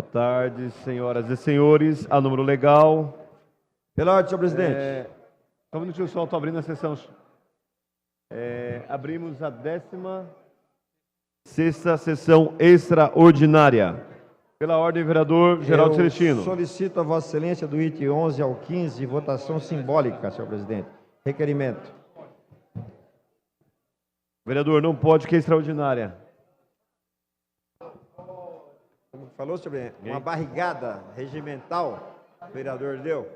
tarde, senhoras e senhores. A número legal. Pela ordem, senhor presidente. Só um minutinho só, estou abrindo a sessão. Abrimos a 16ª sessão extraordinária. Pela ordem, vereador Geraldo Celestino. Solicito a Vossa Excelência do item 11 ao 15, votação simbólica, senhor presidente. Requerimento. Vereador, não pode, que é extraordinária. Como falou, senhor presidente, uma barrigada regimental, o vereador deu.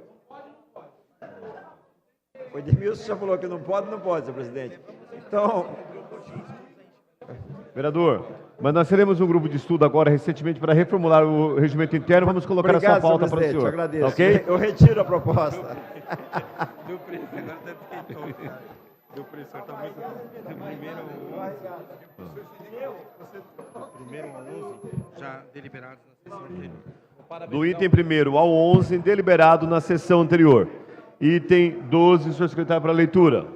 O Edmilson já falou que não pode, senhor presidente. Então... Vereador, mas nós teremos um grupo de estudo agora, recentemente, para reformular o regimento interno. Vamos colocar a sua pauta para o senhor. Eu agradeço. Ok? Eu retiro a proposta. Deu preço, agora deu preço, está muito... Primeiro ao 11, já deliberados na sessão anterior. Do item 1º ao 11, deliberado na sessão anterior. Item 12, senhor secretário, para leitura.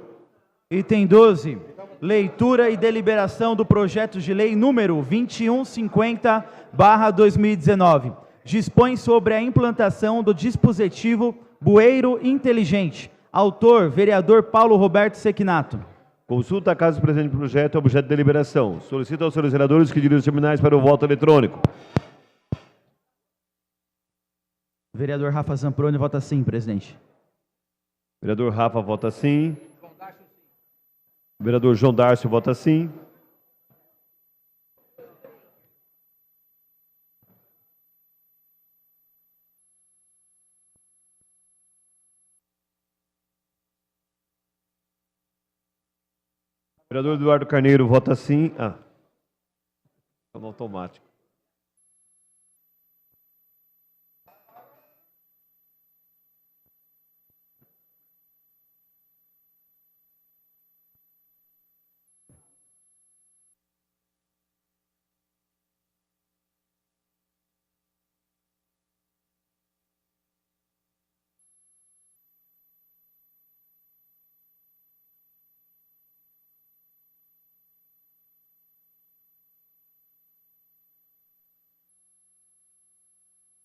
Item 12. Leitura e deliberação do projeto de lei número 2150/2019. Dispõe sobre a implantação do dispositivo Bueiro Inteligente. Autor, vereador Paulo Roberto Sequinato. Consulta a casa do presente projeto, objeto de deliberação. Solicito aos senhores vereadores que dirigem os terminais para o voto eletrônico. Vereador Rafa Zamproni vota sim, presidente. Vereador Rafa vota sim. Vereador João Darcio vota sim. Vereador Eduardo Carneiro vota sim. Está no automático.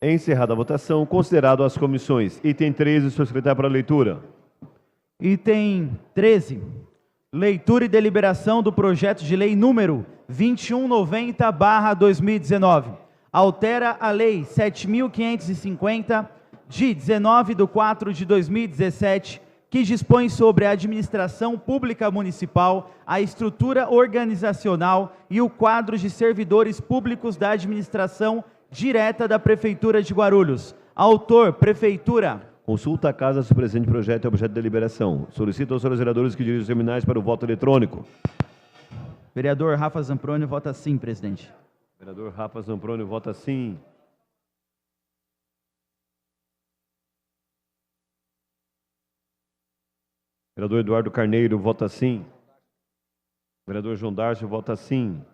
Encerrada a votação, considerado as comissões. Item 13, senhor secretário, para leitura. Item 13. Leitura e deliberação do projeto de lei número 2190/2019. Altera a lei 7.550, de 19/4/2017, que dispõe sobre a administração pública municipal, a estrutura organizacional e o quadro de servidores públicos da administração direta da Prefeitura de Guarulhos. Autor, Prefeitura. Consulta a casa se o presente projeto é objeto de deliberação. Solicito aos senhores vereadores que dirigem os terminais para o voto eletrônico. Vereador Rafa Zamproni vota sim, presidente. Vereador Rafa Zamproni vota sim. Vereador Eduardo Carneiro vota sim. Vereador João Darcio vota sim.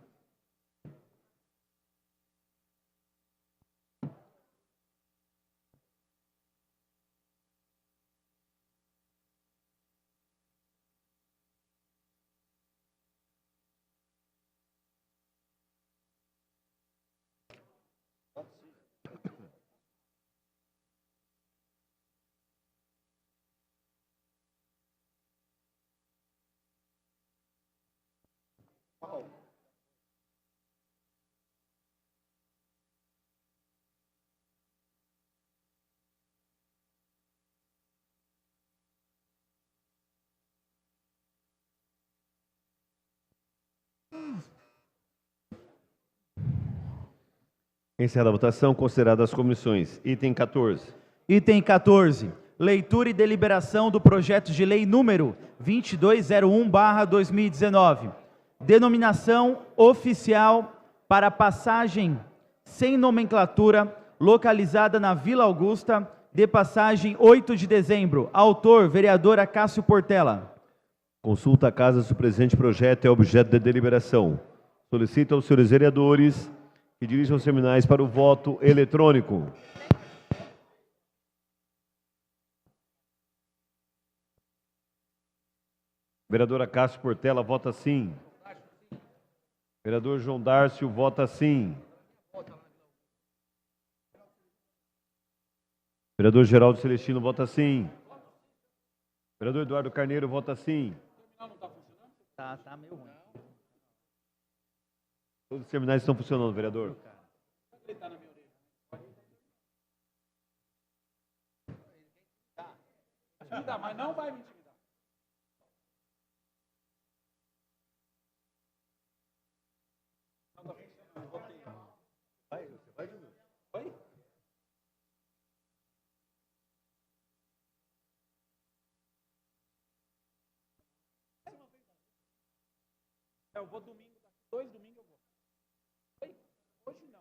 Encerrada a votação, consideradas as comissões. Item 14. Item 14. Leitura e deliberação do projeto de lei número 2201/2019. Denominação oficial para passagem sem nomenclatura, localizada na Vila Augusta, de passagem 8 de dezembro. Autor, vereador Acácio Portela. Consulta a casa se o presente projeto é objeto de deliberação. Solicito aos senhores vereadores que dirigem os terminais para o voto eletrônico. Vereadora Cássio Portela vota sim. Vereador João Darcio vota sim. Vereador Geraldo Celestino vota sim. Vereador Eduardo Carneiro vota sim. Tá meio ruim. Todos os terminais estão funcionando, vereador. Mas não vai me intimidar. Eu vou domingo, 2 domingos eu vou. Hoje não.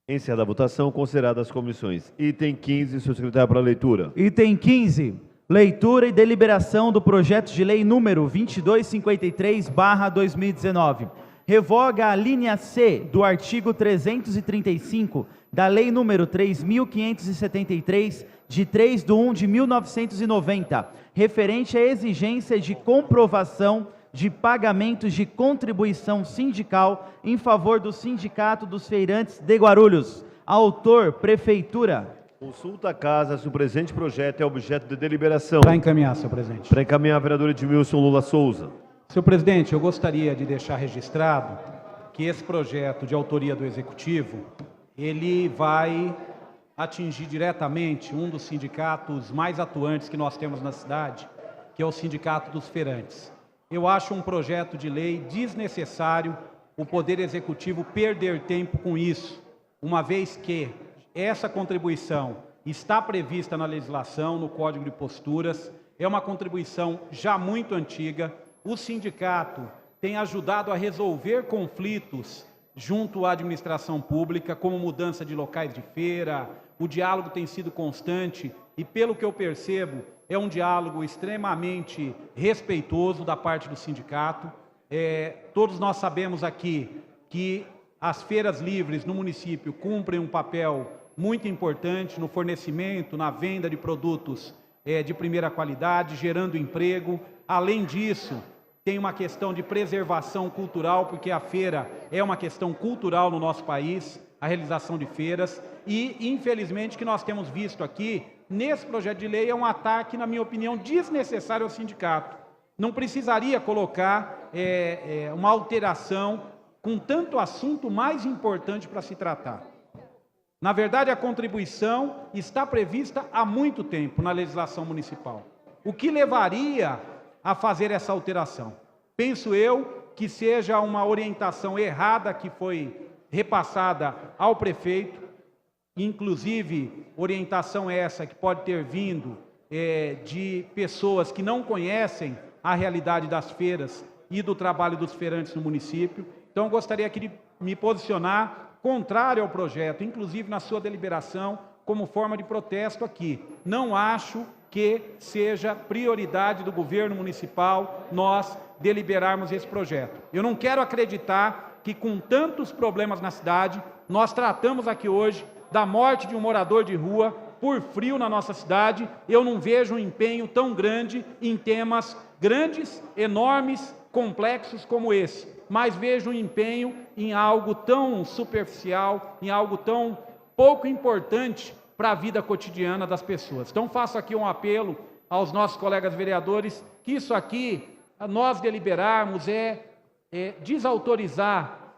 Encerrada a votação, consideradas as comissões. Item 15, senhor secretário, para a leitura. Item 15. Leitura e deliberação do projeto de lei número 2253/2019. Revoga a linha C do artigo 335 da Lei número 3.573, de 3/1/1990, referente à exigência de comprovação de pagamentos de contribuição sindical em favor do Sindicato dos Feirantes de Guarulhos. Autor, Prefeitura. Consulta a casa se o presente projeto é objeto de deliberação. Para encaminhar, senhor presidente. Para encaminhar, vereador Edmilson Lula Souza. Senhor presidente, eu gostaria de deixar registrado que esse projeto de autoria do Executivo, ele vai atingir diretamente um dos sindicatos mais atuantes que nós temos na cidade, que é o Sindicato dos Feirantes. Eu acho um projeto de lei desnecessário o Poder Executivo perder tempo com isso, uma vez que essa contribuição está prevista na legislação, no Código de Posturas, é uma contribuição já muito antiga. O sindicato tem ajudado a resolver conflitos junto à administração pública, como mudança de locais de feira, o diálogo tem sido constante e, pelo que eu percebo, é um diálogo extremamente respeitoso da parte do sindicato. Todos nós sabemos aqui que as feiras livres no município cumprem um papel muito importante no fornecimento, na venda de produtos de primeira qualidade, gerando emprego. Além disso, tem uma questão de preservação cultural, porque a feira é uma questão cultural no nosso país, a realização de feiras, e infelizmente o que nós temos visto aqui, nesse projeto de lei, é um ataque, na minha opinião, desnecessário ao sindicato. Não precisaria colocar uma alteração com tanto assunto mais importante para se tratar. Na verdade, a contribuição está prevista há muito tempo na legislação municipal. O que levaria a fazer essa alteração? Penso eu que seja uma orientação errada que foi repassada ao prefeito, inclusive orientação essa que pode ter vindo de pessoas que não conhecem a realidade das feiras e do trabalho dos feirantes no município. Então, eu gostaria aqui de me posicionar contrário ao projeto, inclusive na sua deliberação, como forma de protesto aqui. Não acho que seja prioridade do governo municipal nós deliberarmos esse projeto. Eu não quero acreditar que, com tantos problemas na cidade, nós tratamos aqui hoje da morte de um morador de rua por frio na nossa cidade. Eu não vejo um empenho tão grande em temas grandes, enormes, complexos como esse, mas vejo um empenho em algo tão superficial, em algo tão pouco importante para a vida cotidiana das pessoas. Então, faço aqui um apelo aos nossos colegas vereadores, que isso aqui, nós deliberarmos, desautorizar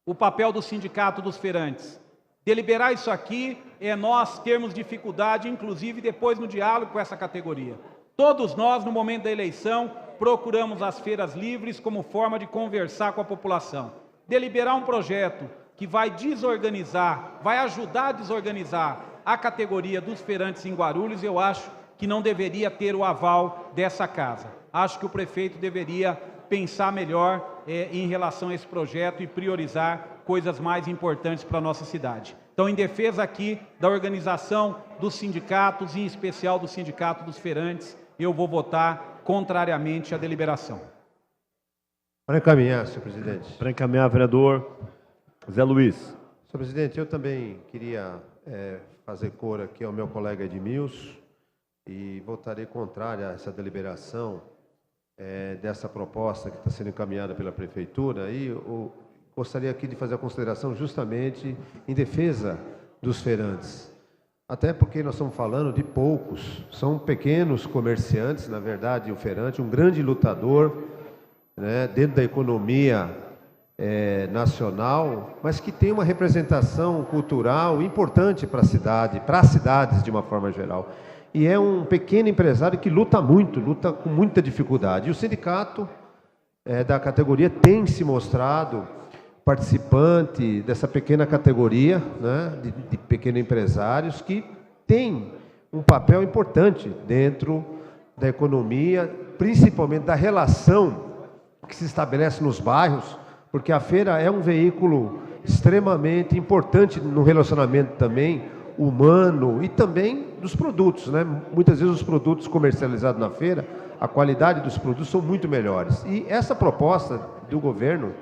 o papel do Sindicato dos Feirantes. Deliberar isso aqui é nós termos dificuldade, inclusive depois no diálogo com essa categoria. Todos nós, no momento da eleição, procuramos as feiras livres como forma de conversar com a população. Deliberar um projeto que vai desorganizar, vai ajudar a desorganizar a categoria dos feirantes em Guarulhos, eu acho que não deveria ter o aval dessa casa. Acho que o prefeito deveria pensar melhor em relação a esse projeto e priorizar coisas mais importantes para a nossa cidade. Então, em defesa aqui da organização dos sindicatos, em especial do Sindicato dos Feirantes, eu vou votar contrariamente à deliberação. Para encaminhar, senhor presidente. Para encaminhar, vereador Zé Luiz. Senhor presidente, eu também queria fazer cor aqui ao meu colega Edmilson e votarei contrário a essa deliberação dessa proposta que está sendo encaminhada pela Prefeitura. E gostaria aqui de fazer a consideração justamente em defesa dos feirantes. Até porque nós estamos falando de poucos, são pequenos comerciantes, na verdade, o feirante, um grande lutador, né, dentro da economia nacional, mas que tem uma representação cultural importante para a cidade, para as cidades de uma forma geral. E é um pequeno empresário que luta muito, luta com muita dificuldade. E o sindicato da categoria tem se mostrado participante dessa pequena categoria, né, de pequenos empresários que tem um papel importante dentro da economia, principalmente da relação que se estabelece nos bairros, porque a feira é um veículo extremamente importante no relacionamento também humano e também dos produtos, né? Muitas vezes os produtos comercializados na feira, a qualidade dos produtos são muito melhores. E essa proposta do governo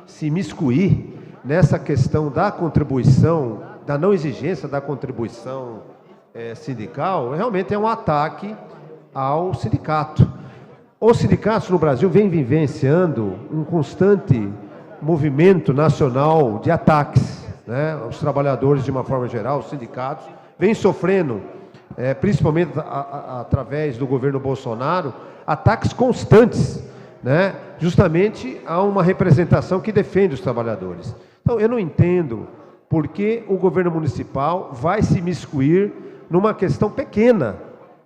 se imiscuir nessa questão da contribuição, da não exigência da contribuição sindical, realmente é um ataque ao sindicato. Os sindicatos no Brasil vêm vivenciando um constante movimento nacional de ataques, né? Os trabalhadores, de uma forma geral, os sindicatos, vêm sofrendo, principalmente através do governo Bolsonaro, ataques constantes, né? Justamente a uma representação que defende os trabalhadores. Então, eu não entendo por que o governo municipal vai se imiscuir numa questão pequena,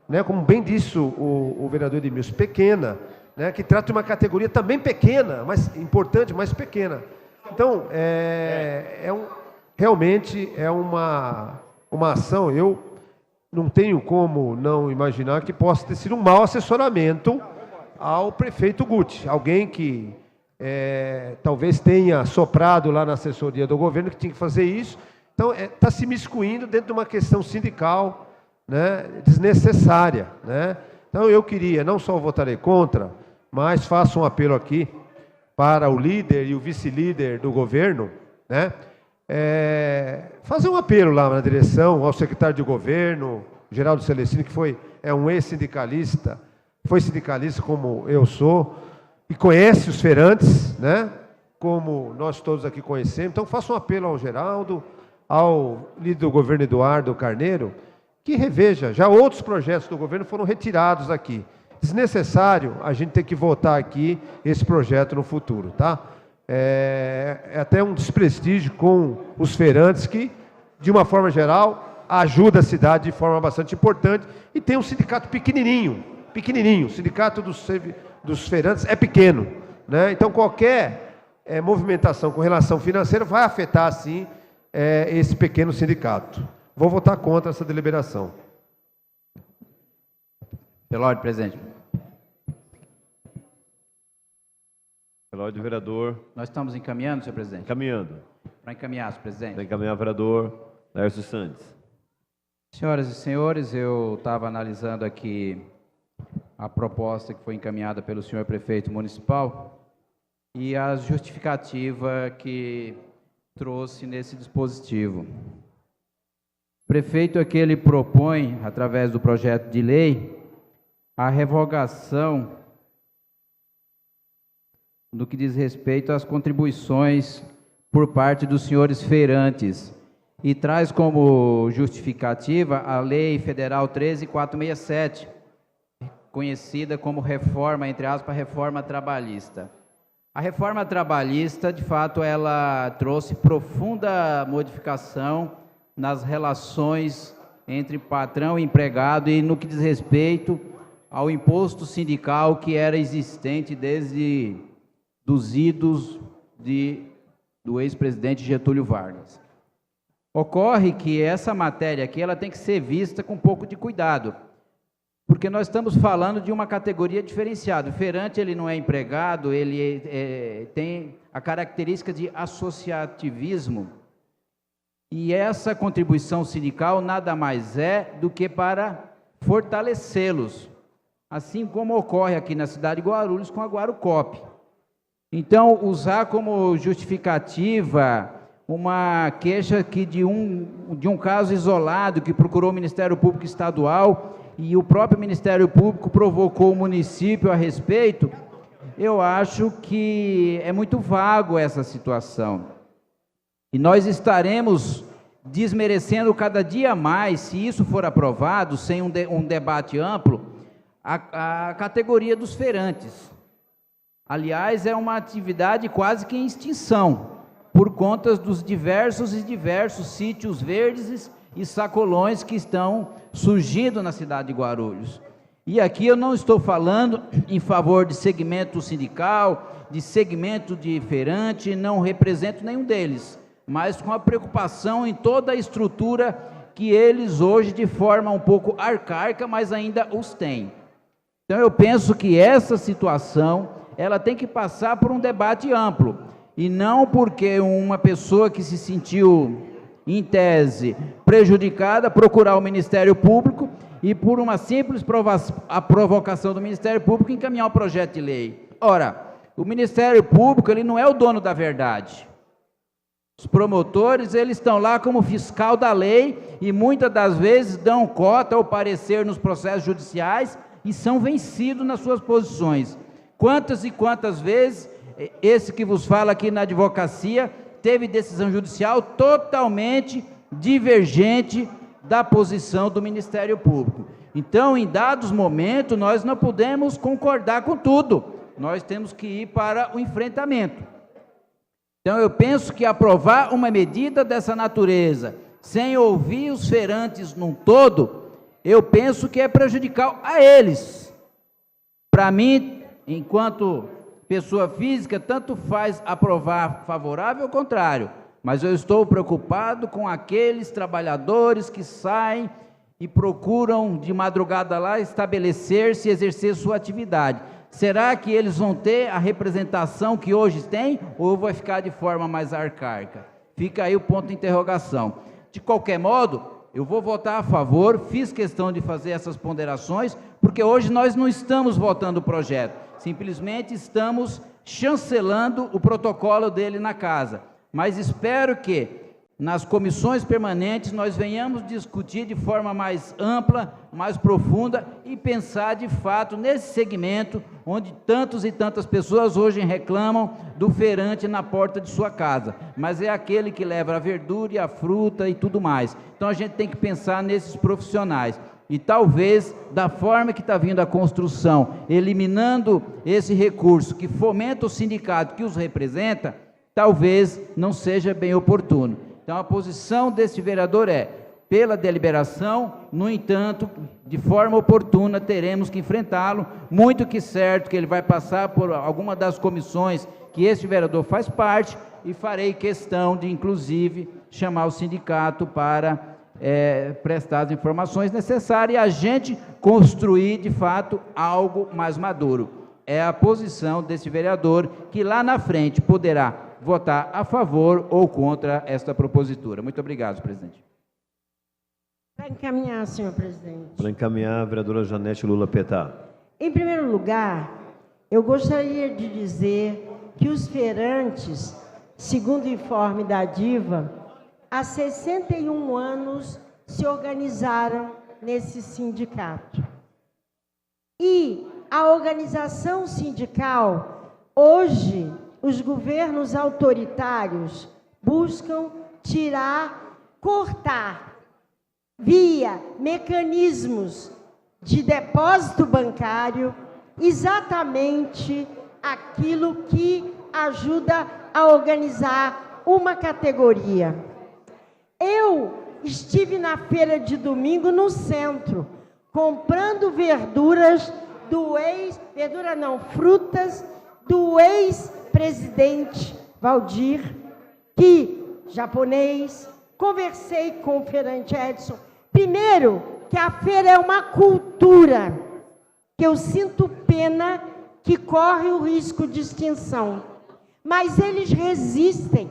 né? Como bem disse o vereador Edmilson, pequena, né? Que trata de uma categoria também pequena, mas importante, mas pequena. Então, realmente é uma ação, eu não tenho como não imaginar que possa ter sido um mau assessoramento ao prefeito Guti, alguém que talvez tenha soprado lá na assessoria do governo que tinha que fazer isso. Então, está se miscuindo dentro de uma questão sindical, né, desnecessária, né? Então, eu queria, não só votarei contra, mas faço um apelo aqui para o líder e o vice-líder do governo, né, fazer um apelo lá na direção, ao secretário de governo, Geraldo Celestino, que é um ex-sindicalista, foi sindicalista como eu sou, e conhece os feirantes, né, como nós todos aqui conhecemos. Então, faço um apelo ao Geraldo, ao líder do governo, Eduardo Carneiro, que reveja, já outros projetos do governo foram retirados aqui. Desnecessário a gente ter que votar aqui esse projeto no futuro, tá? É até um desprestígio com os feirantes que, de uma forma geral, ajuda a cidade de forma bastante importante, e tem um sindicato pequenininho, o sindicato dos feirantes é pequeno, né? Então qualquer movimentação com relação financeira vai afetar, sim, esse pequeno sindicato. Vou votar contra essa deliberação. Pela ordem, presidente. Pela ordem, vereador. Nós estamos encaminhando, senhor presidente? Encaminhando. Para encaminhar, senhor presidente. Para encaminhar, vereador Laércio Santos. Senhoras e senhores, eu estava analisando aqui a proposta que foi encaminhada pelo senhor prefeito municipal e a justificativa que trouxe nesse dispositivo. O prefeito aqui ele propõe, através do projeto de lei, a revogação no que diz respeito às contribuições por parte dos senhores feirantes e traz como justificativa a Lei Federal 13.467, conhecida como reforma, entre aspas, reforma trabalhista. A reforma trabalhista, de fato, ela trouxe profunda modificação nas relações entre patrão e empregado e no que diz respeito ao imposto sindical que era existente desde dos idos do ex-presidente Getúlio Vargas. Ocorre que essa matéria aqui ela tem que ser vista com um pouco de cuidado, porque nós estamos falando de uma categoria diferenciada. O feirante ele não é empregado, ele tem a característica de associativismo, e essa contribuição sindical nada mais é do que para fortalecê-los, assim como ocorre aqui na cidade de Guarulhos com a Guarucop. Então, usar como justificativa uma queixa que de um caso isolado que procurou o Ministério Público Estadual e o próprio Ministério Público provocou o município a respeito, eu acho que é muito vago essa situação. E nós estaremos desmerecendo cada dia mais, se isso for aprovado, sem um debate amplo, a categoria dos feirantes. Aliás, é uma atividade quase que em extinção, por conta dos diversos sítios verdes e sacolões que estão surgindo na cidade de Guarulhos. E aqui eu não estou falando em favor de segmento sindical, de segmento de feirante, não represento nenhum deles, mas com a preocupação em toda a estrutura que eles hoje, de forma um pouco arcaica, mas ainda os têm. Então eu penso que essa situação, ela tem que passar por um debate amplo, e não porque uma pessoa que se sentiu, em tese, prejudicada, procurar o Ministério Público e por uma simples provocação do Ministério Público encaminhar o projeto de lei. Ora, o Ministério Público, ele não é o dono da verdade. Os promotores, eles estão lá como fiscal da lei e muitas das vezes dão cota ou parecer nos processos judiciais e são vencidos nas suas posições. Quantas e quantas vezes esse que vos fala aqui na advocacia teve decisão judicial totalmente divergente da posição do Ministério Público. Então, em dados momentos, nós não podemos concordar com tudo, nós temos que ir para o enfrentamento. Então, eu penso que aprovar uma medida dessa natureza, sem ouvir os feirantes num todo, eu penso que é prejudicial a eles. Para mim, enquanto pessoa física, tanto faz aprovar favorável ou contrário, mas eu estou preocupado com aqueles trabalhadores que saem e procuram de madrugada lá estabelecer-se e exercer sua atividade. Será que eles vão ter a representação que hoje têm, ou vai ficar de forma mais arcaica? Fica aí o ponto de interrogação. De qualquer modo, eu vou votar a favor, fiz questão de fazer essas ponderações, porque hoje nós não estamos votando o projeto, simplesmente estamos chancelando o protocolo dele na casa. Mas espero que nas comissões permanentes nós venhamos discutir de forma mais ampla, mais profunda e pensar de fato nesse segmento onde tantos e tantas pessoas hoje reclamam do feirante na porta de sua casa, mas é aquele que leva a verdura e a fruta e tudo mais. Então a gente tem que pensar nesses profissionais. E talvez, da forma que está vindo a construção, eliminando esse recurso que fomenta o sindicato que os representa, talvez não seja bem oportuno. Então, a posição desse vereador é pela deliberação, no entanto, de forma oportuna, teremos que enfrentá-lo, muito que certo que ele vai passar por alguma das comissões que esse vereador faz parte, e farei questão de, inclusive, chamar o sindicato para prestar as informações necessárias e a gente construir, de fato, algo mais maduro. É a posição desse vereador que lá na frente poderá votar a favor ou contra esta propositura. Muito obrigado, presidente. Para encaminhar, senhor presidente. Para encaminhar, a vereadora Janete Lula Petá. Em primeiro lugar, eu gostaria de dizer que os feirantes, segundo o informe da DIVA, há 61 anos se organizaram nesse sindicato. E a organização sindical, hoje, os governos autoritários buscam cortar, via mecanismos de depósito bancário, exatamente aquilo que ajuda a organizar uma categoria. Eu estive na feira de domingo no centro, comprando frutas do ex-presidente Valdir, japonês. Conversei com o feirante Edson. Primeiro, que a feira é uma cultura, que eu sinto pena que corre o risco de extinção. Mas eles resistem.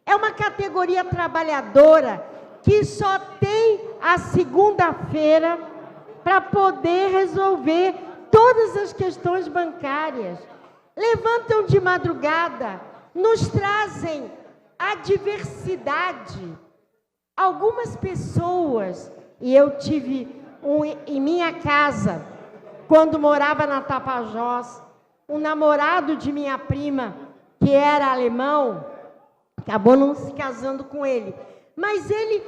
É uma categoria trabalhadora que só tem a segunda-feira para poder resolver todas as questões bancárias. Levantam de madrugada, nos trazem a diversidade. Algumas pessoas, e eu tive em minha casa, quando morava na Tapajós, um namorado de minha prima, que era alemão, acabou não se casando com ele. Mas ele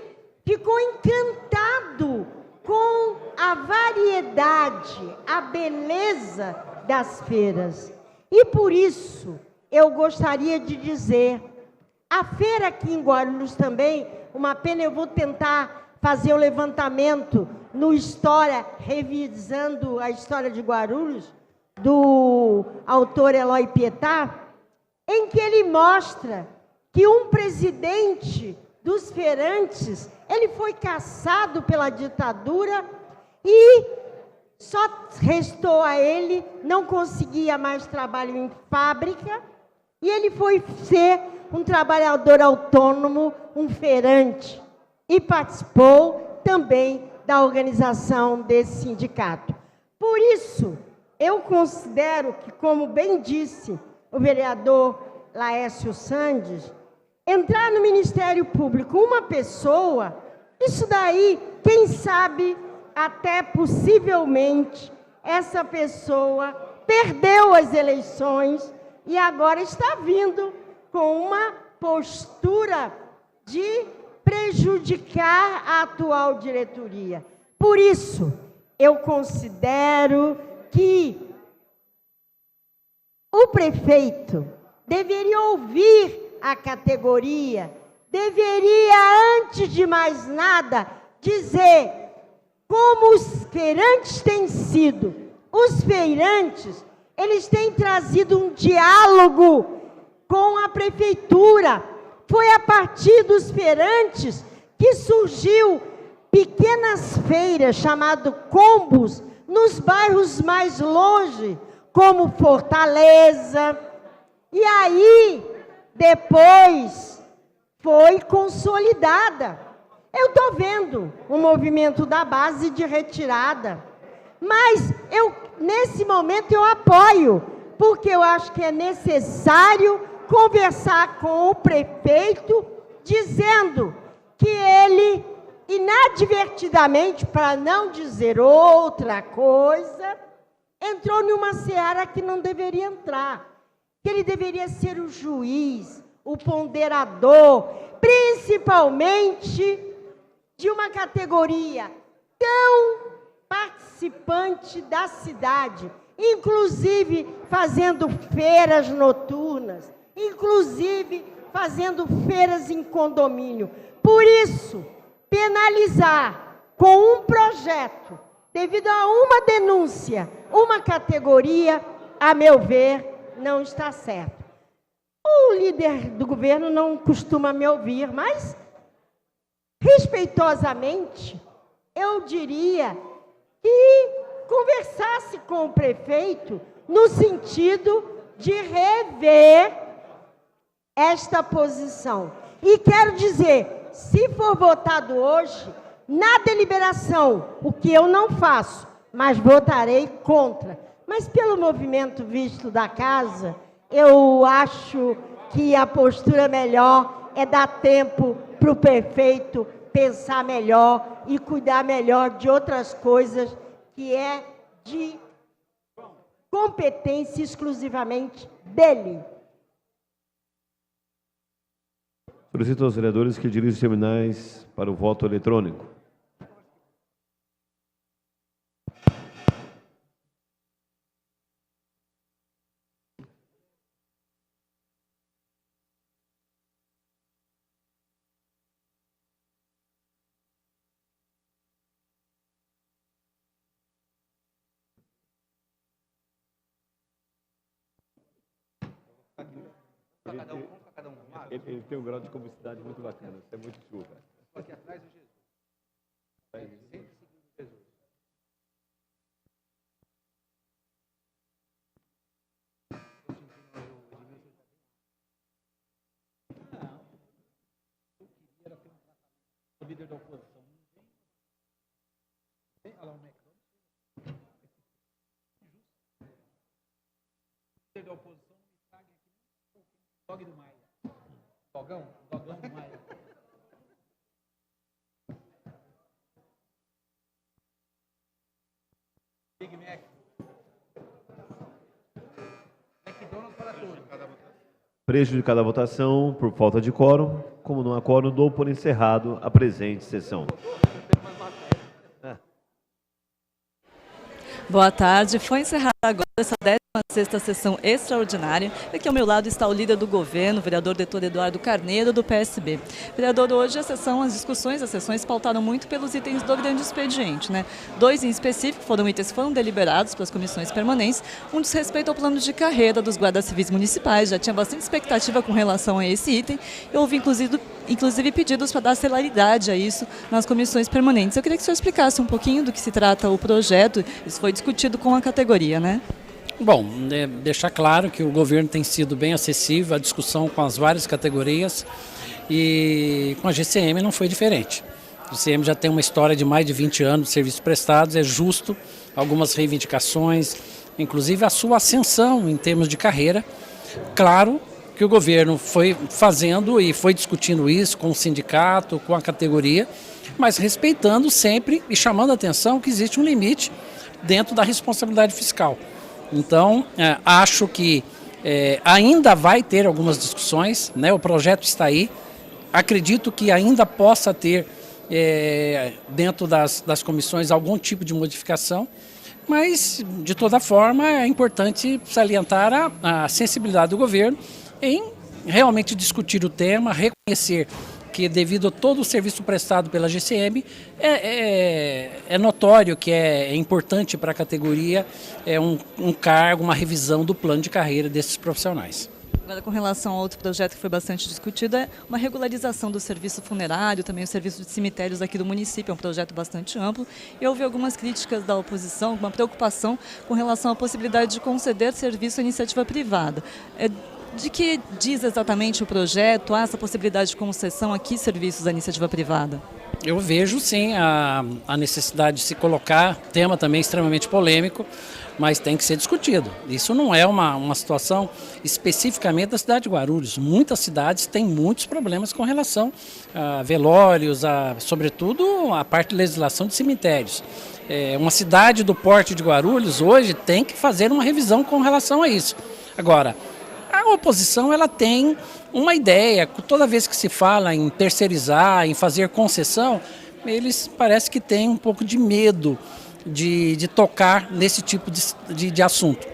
ficou encantado com a variedade, a beleza das feiras. E por isso, eu gostaria de dizer, a feira aqui em Guarulhos também, uma pena, eu vou tentar fazer o levantamento no História, revisando a história de Guarulhos, do autor Eloy Pietá, em que ele mostra que um presidente dos feirantes, ele foi caçado pela ditadura e só restou a ele, não conseguia mais trabalho em fábrica, e ele foi ser um trabalhador autônomo, um feirante, e participou também da organização desse sindicato. Por isso, eu considero que, como bem disse o vereador Laércio Sandes, entrar no Ministério Público uma pessoa, isso daí, quem sabe, até possivelmente, essa pessoa perdeu as eleições e agora está vindo com uma postura de prejudicar a atual diretoria. Por isso, eu considero que o prefeito deveria ouvir a categoria, deveria, antes de mais nada, dizer como os feirantes têm sido. Os feirantes, eles têm trazido um diálogo com a prefeitura. Foi a partir dos feirantes que surgiu pequenas feiras, chamadas combos, nos bairros mais longe, como Fortaleza. E aí, depois, foi consolidada. Eu estou vendo um movimento da base de retirada, mas nesse momento eu apoio, porque eu acho que é necessário conversar com o prefeito, dizendo que ele, inadvertidamente, para não dizer outra coisa, entrou numa seara que não deveria entrar, que ele deveria ser o juiz, o ponderador, principalmente de uma categoria tão participante da cidade, inclusive fazendo feiras noturnas, inclusive fazendo feiras em condomínio. Por isso, penalizar com um projeto, devido a uma denúncia, uma categoria, a meu ver, não está certo. O líder do governo não costuma me ouvir, mas, respeitosamente, eu diria que conversasse com o prefeito no sentido de rever esta posição. E quero dizer, se for votado hoje, na deliberação, o que eu não faço, mas votarei contra. Mas pelo movimento visto da casa, eu acho que a postura melhor é dar tempo para o prefeito pensar melhor e cuidar melhor de outras coisas que é de competência exclusivamente dele. Solicito aos vereadores que dirigem os terminais para o voto eletrônico. Ele tem um grau de comicidade muito bacana, isso é muito chuva. Aqui atrás o Jesus. O líder da oposição não vem. Olha lá o Macron. O líder da oposição me traga aqui o dog do Maia. Dogão do Maia. Big Mac. prejudicada a votação por falta de quórum. Como não há quórum, dou por encerrado a presente sessão. Boa tarde. Foi encerrada agora essa 16ª sessão extraordinária. Aqui ao meu lado está o líder do governo, o vereador Dr. Eduardo Carneiro, do PSB. Vereador, hoje as sessões pautaram muito pelos itens do grande expediente, né? 2 em específico foram itens que foram deliberados pelas comissões permanentes. Um diz respeito ao plano de carreira dos guardas civis municipais. Já tinha bastante expectativa com relação a esse item. E houve, inclusive pedidos para dar celeridade a isso nas comissões permanentes. Eu queria que o senhor explicasse um pouquinho do que se trata o projeto. Isso foi discutido com a categoria, né? Bom, deixar claro que o governo tem sido bem acessível à discussão com as várias categorias e com a GCM não foi diferente. A GCM já tem uma história de mais de 20 anos de serviços prestados, é justo algumas reivindicações, inclusive a sua ascensão em termos de carreira. Claro que o governo foi fazendo e foi discutindo isso com o sindicato, com a categoria, mas respeitando sempre e chamando a atenção que existe um limite dentro da responsabilidade fiscal. Então, acho que ainda vai ter algumas discussões, né? O projeto está aí, acredito que ainda possa ter dentro das comissões algum tipo de modificação, mas de toda forma é importante salientar a sensibilidade do governo em realmente discutir o tema, reconhecer que devido a todo o serviço prestado pela GCM, é notório que é importante para a categoria um cargo, uma revisão do plano de carreira desses profissionais. Agora, com relação a outro projeto que foi bastante discutido, é uma regularização do serviço funerário, também o serviço de cemitérios aqui do município, é um projeto bastante amplo, e houve algumas críticas da oposição, alguma preocupação com relação à possibilidade de conceder serviço à iniciativa privada. De que diz exatamente o projeto? Há essa possibilidade de concessão a que serviços da iniciativa privada? Eu vejo sim a necessidade de se colocar, tema também extremamente polêmico, mas tem que ser discutido. Isso não é uma situação especificamente da cidade de Guarulhos. Muitas cidades têm muitos problemas com relação a velórios, sobretudo a parte de legislação de cemitérios. Uma cidade do porte de Guarulhos hoje tem que fazer uma revisão com relação a isso. Agora, a oposição ela tem uma ideia, toda vez que se fala em terceirizar, em fazer concessão, eles parece que têm um pouco de medo de tocar nesse tipo de assunto.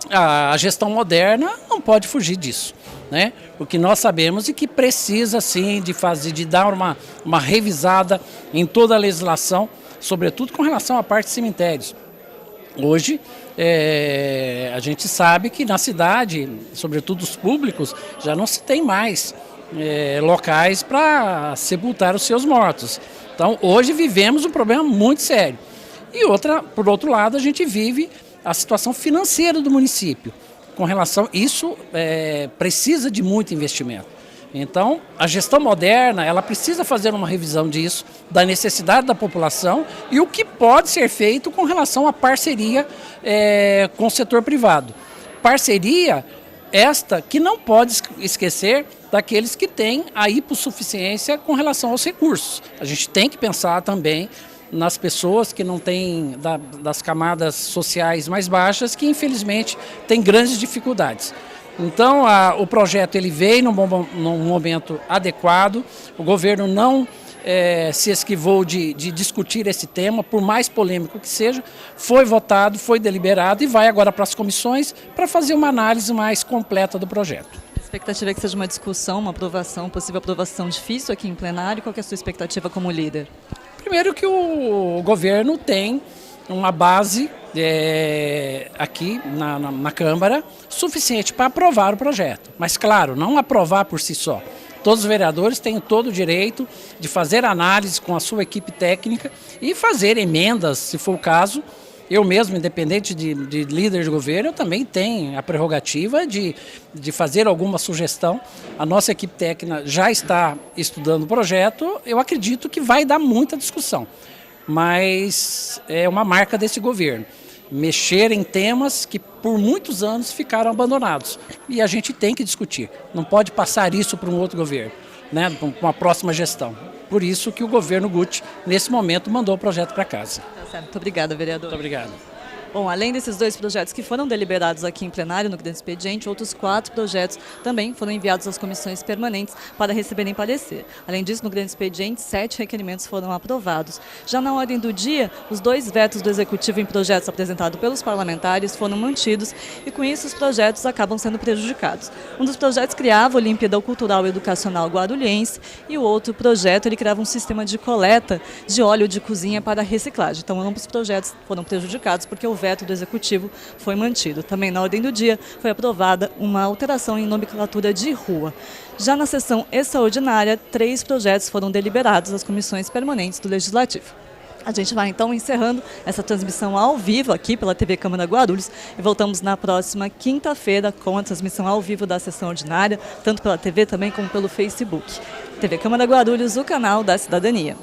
A gestão moderna não pode fugir disso, né? O que nós sabemos é que precisa sim de dar uma revisada em toda a legislação, sobretudo com relação à parte de cemitérios. Hoje, a gente sabe que na cidade, sobretudo os públicos, já não se tem mais locais para sepultar os seus mortos. Então, hoje vivemos um problema muito sério. E por outro lado, a gente vive a situação financeira do município. Com relação a isso, precisa de muito investimento. Então, a gestão moderna, ela precisa fazer uma revisão disso, da necessidade da população e o que pode ser feito com relação à parceria com o setor privado. Parceria esta que não pode esquecer daqueles que têm a hipossuficiência com relação aos recursos. A gente tem que pensar também nas pessoas que não têm, das camadas sociais mais baixas, que infelizmente têm grandes dificuldades. Então, o projeto ele veio num momento adequado, o governo não se esquivou de discutir esse tema, por mais polêmico que seja, foi votado, foi deliberado e vai agora para as comissões para fazer uma análise mais completa do projeto. A expectativa é que seja uma discussão, uma aprovação, possível aprovação difícil aqui em plenário. Qual que é a sua expectativa como líder? Primeiro que o governo tem uma base aqui na Câmara suficiente para aprovar o projeto. Mas, claro, não aprovar por si só. Todos os vereadores têm todo o direito de fazer análise com a sua equipe técnica e fazer emendas, se for o caso. Eu mesmo, independente de líder de governo, eu também tenho a prerrogativa de fazer alguma sugestão. A nossa equipe técnica já está estudando o projeto. Eu acredito que vai dar muita discussão. Mas é uma marca desse governo, mexer em temas que por muitos anos ficaram abandonados. E a gente tem que discutir, não pode passar isso para um outro governo, né, para uma próxima gestão. Por isso que o governo Guti, nesse momento, mandou o projeto para casa. Tá certo. Muito obrigada, vereador. Muito obrigado. Bom, além desses 2 projetos que foram deliberados aqui em plenário no grande expediente, outros 4 projetos também foram enviados às comissões permanentes para receberem parecer. Além disso, no grande expediente, 7 requerimentos foram aprovados. Já na ordem do dia, os 2 vetos do Executivo em projetos apresentados pelos parlamentares foram mantidos e, com isso, os projetos acabam sendo prejudicados. Um dos projetos criava a Olimpíada Cultural e Educacional Guarulhense e o outro projeto ele criava um sistema de coleta de óleo de cozinha para reciclagem. Então, ambos projetos foram prejudicados porque o veto do Executivo foi mantido. Também na ordem do dia foi aprovada uma alteração em nomenclatura de rua. Já na sessão extraordinária, 3 projetos foram deliberados às comissões permanentes do Legislativo. A gente vai então encerrando essa transmissão ao vivo aqui pela TV Câmara Guarulhos e voltamos na próxima quinta-feira com a transmissão ao vivo da sessão ordinária, tanto pela TV também como pelo Facebook. TV Câmara Guarulhos, o canal da cidadania.